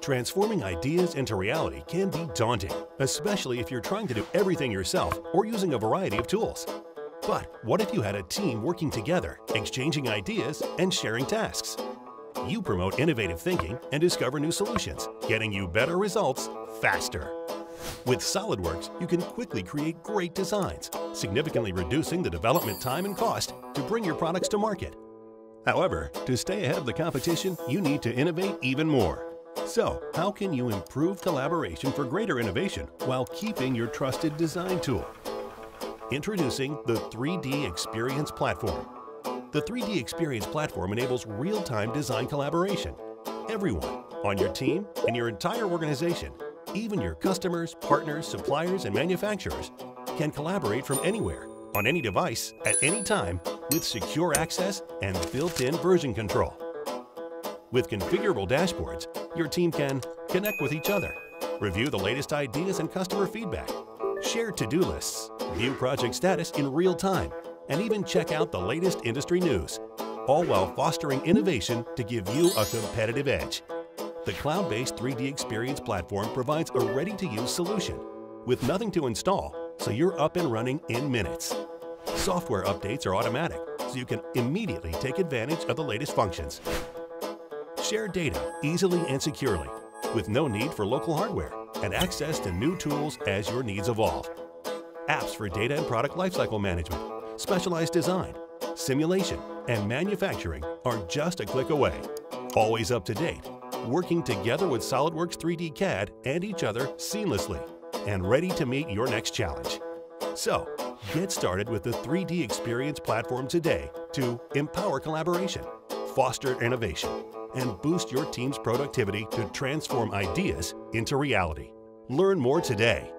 Transforming ideas into reality can be daunting, especially if you're trying to do everything yourself or using a variety of tools. But what if you had a team working together, exchanging ideas and sharing tasks? You promote innovative thinking and discover new solutions, getting you better results faster. With SolidWorks, you can quickly create great designs, significantly reducing the development time and cost to bring your products to market. However, to stay ahead of the competition, you need to innovate even more. So, how can you improve collaboration for greater innovation while keeping your trusted design tool? Introducing the 3DEXPERIENCE platform. The 3DEXPERIENCE platform enables real-time design collaboration. Everyone, on your team and your entire organization, even your customers, partners, suppliers, and manufacturers, can collaborate from anywhere, on any device, at any time, with secure access and built-in version control. With configurable dashboards, your team can connect with each other, review the latest ideas and customer feedback, share to-do lists, view project status in real time, and even check out the latest industry news, all while fostering innovation to give you a competitive edge. The cloud-based 3DEXPERIENCE platform provides a ready-to-use solution with nothing to install, so you're up and running in minutes. Software updates are automatic, so you can immediately take advantage of the latest functions. Share data easily and securely, with no need for local hardware and access to new tools as your needs evolve. Apps for data and product lifecycle management, specialized design, simulation, and manufacturing are just a click away. Always up to date, working together with SolidWorks 3D CAD and each other seamlessly, and ready to meet your next challenge. So, get started with the 3DEXPERIENCE platform today to empower collaboration, foster innovation, and boost your team's productivity to transform ideas into reality. Learn more today.